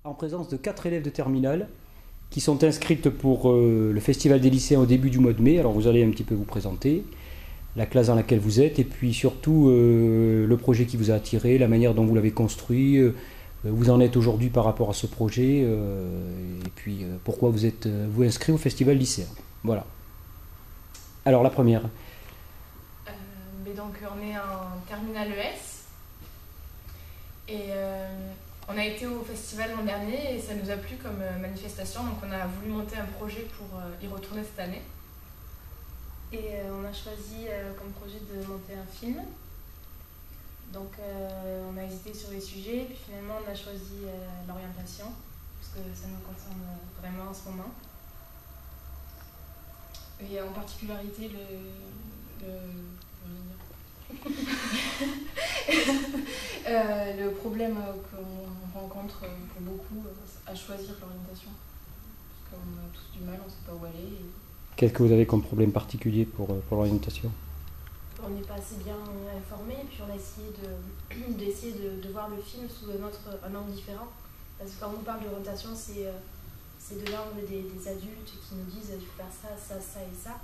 en présence de 4 élèves de terminale qui sont inscrites pour le Festival des lycéens au début du mois de mai. Alors vous allez un petit peu vous présenter, la classe dans laquelle vous êtes, et puis surtout le projet qui vous a attiré, la manière dont vous l'avez construit, vous en êtes aujourd'hui par rapport à ce projet, et puis pourquoi vous êtes vous inscrit au Festival lycéen. Voilà. Alors la première. Mais donc on est en terminale ES et on a été au festival l'an dernier et ça nous a plu comme manifestation, donc on a voulu monter un projet pour y retourner cette année. Et on a choisi comme projet de monter un film. Donc on a hésité sur les sujets, puis finalement on a choisi l'orientation, parce que ça nous concerne vraiment en ce moment. Et en particularité le problème qu'on rencontre pour beaucoup à choisir l'orientation. Parce qu'on a tous du mal, on ne sait pas où aller. Qu'est-ce que vous avez comme problème particulier pour l'orientation? On n'est pas assez bien informé, puis on a essayé de voir le film sous un angle différent. Parce que quand on parle d'orientation, c'est de l'angle des adultes qui nous disent il faut faire ça, ça, ça et ça.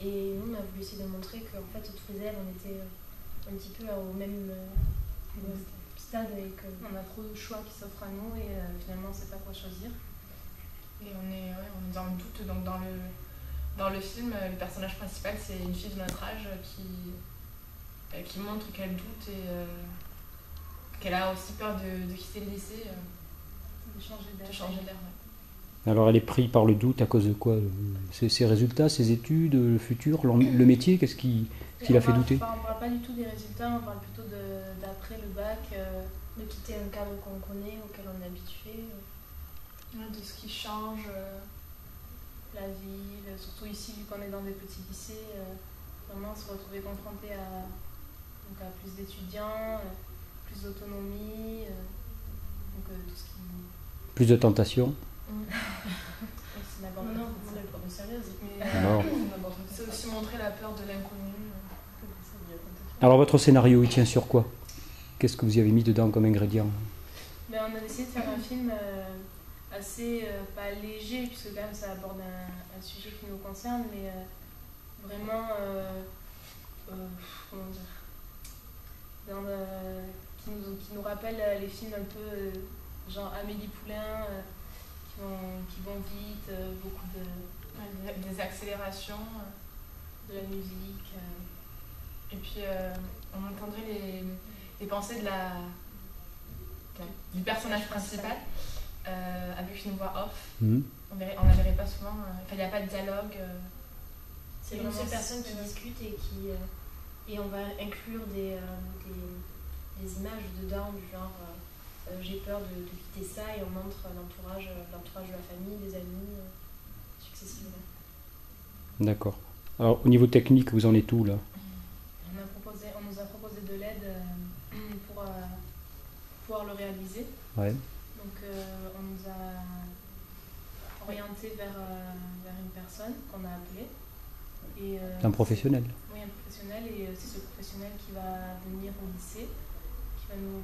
Et nous, on a voulu essayer de montrer qu'en fait, tous les élèves, on était un petit peu au même stade et qu'on a trop de choix qui s'offrent à nous et finalement, on ne sait pas quoi choisir. Et on est dans le doute. Donc dans le film, le personnage principal, c'est une fille de notre âge qui montre qu'elle doute et qu'elle a aussi peur de quitter le lycée, De changer d'air. Ouais. Alors elle est prise par le doute à cause de quoi? Ses résultats, ses études, le futur, le métier, qu'est-ce qui l'a fait douter? On ne parle pas du tout des résultats, on parle plutôt d'après le bac, de quitter un cadre qu'on connaît, auquel on est habitué. De ce qui change. La ville, surtout ici, vu qu'on est dans des petits lycées, vraiment se retrouver confronté à plus d'étudiants, plus d'autonomie, tout ce qui... Plus de tentation? C'est une abordage sérieuse. C'est aussi montrer la peur de l'inconnu. Alors votre scénario, il tient sur quoi? Qu'est-ce que vous y avez mis dedans comme ingrédient? On a essayé de faire un film assez, pas léger, puisque quand même ça aborde un sujet qui nous concerne, mais vraiment, comment dire, qui nous rappelle les films un peu genre Amélie Poulain, qui vont vite, beaucoup des accélérations, de la musique. Et puis on entendrait les pensées du personnage principal avec une voix off. On la verrait pas souvent, il n'y a pas de dialogue. C'est une seule personne qui discute et on va inclure des images dedans du genre j'ai peur de quitter ça, et on montre l'entourage de la famille, des amis, successivement. D'accord. Alors au niveau technique, vous en êtes où là? On nous a proposé de l'aide pour pouvoir le réaliser. Ouais. Donc on nous a orienté vers une personne qu'on a appelée. Un professionnel? Oui, un professionnel, et c'est ce professionnel qui va venir au lycée, qui va nous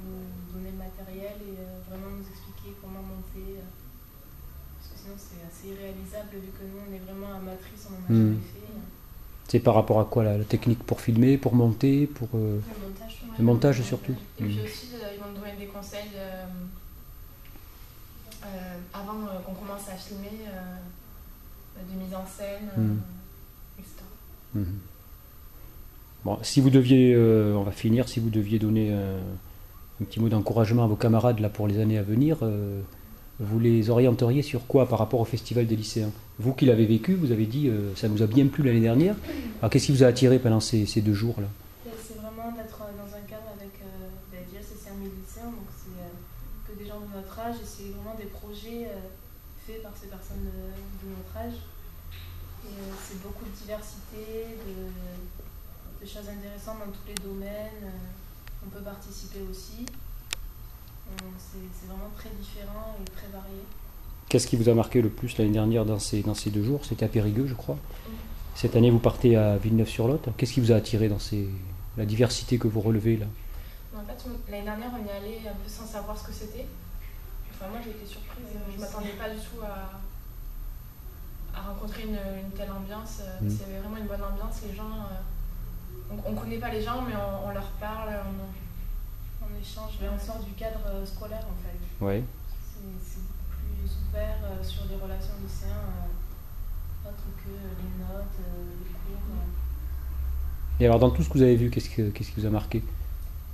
donner le matériel et vraiment nous expliquer comment monter. Parce que sinon c'est assez irréalisable vu que nous on est vraiment amatrices, on n'en a jamais fait. C'est par rapport à quoi la technique pour filmer, pour monter, pour le montage surtout. Et puis aussi ils vont nous donner des conseils avant qu'on commence à filmer, de mise en scène, etc. Bon, si vous deviez, on va finir, si vous deviez donner un petit mot d'encouragement à vos camarades là pour les années à venir, vous les orienteriez sur quoi par rapport au Festival des lycéens? Vous qui l'avez vécu, vous avez dit ça nous a bien plu l'année dernière. Alors qu'est-ce qui vous a attiré pendant ces 2 jours là? C'est vraiment d'être dans un cadre avec déjà c'est 5000 lycéens, donc c'est que des gens de notre âge, et c'est vraiment des projets faits par ces personnes de notre âge. Et c'est beaucoup de diversité, de choses intéressantes dans tous les domaines. On peut participer aussi. C'est vraiment très différent et très varié. Qu'est-ce qui vous a marqué le plus l'année dernière dans ces 2 jours? C'était à Périgueux, je crois. Cette année, vous partez à Villeneuve-sur-Lot. Qu'est-ce qui vous a attiré dans la diversité que vous relevez là? En fait, l'année dernière, on y allait un peu sans savoir ce que c'était. Enfin, moi j'ai été surprise, je m'attendais pas du tout à rencontrer une telle ambiance. Il y avait vraiment une bonne ambiance, les gens, on connaît pas les gens mais on leur parle, on échange. Mais on sort du cadre scolaire en fait. Ouais. C'est beaucoup plus ouvert sur les relations lycéens, autre que les notes, les cours. Et alors, dans tout ce que vous avez vu, qu'est-ce qui vous a marqué?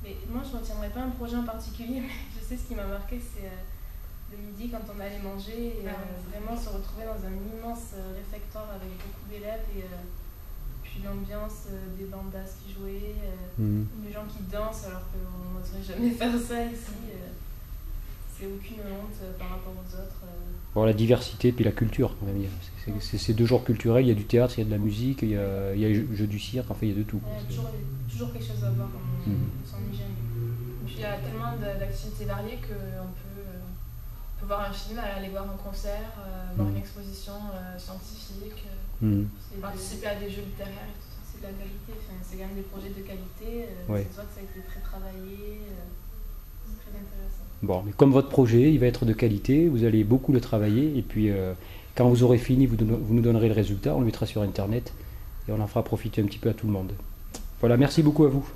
Mais moi, je ne retiendrai pas un projet en particulier, mais je sais ce qui m'a marqué, c'est le midi quand on allait manger, et vraiment se retrouver dans un immense réfectoire avec beaucoup d'élèves, et puis l'ambiance des bandas qui jouaient, les gens qui dansent alors qu'on n'oserait jamais faire ça ici. C'est aucune honte par rapport aux autres. Bon, la diversité puis la culture quand même. C'est 2 jours culturels, il y a du théâtre, il y a de la musique, il y a jeu du cirque, enfin il y a de tout. Il y a toujours quelque chose à voir, on ne s'ennuie jamais. Et puis il y a tellement d'activités variées qu'on peut voir un film, aller voir un concert, voir une exposition scientifique, participer à des jeux littéraires et tout ça. C'est de la qualité, c'est quand même des projets de qualité, Ouais. ça se voit que ça a été très travaillé, c'est très intéressant. Bon, mais comme votre projet, il va être de qualité, vous allez beaucoup le travailler, et puis quand vous aurez fini, vous nous donnerez le résultat, on le mettra sur Internet, et on en fera profiter un petit peu à tout le monde. Voilà, merci beaucoup à vous.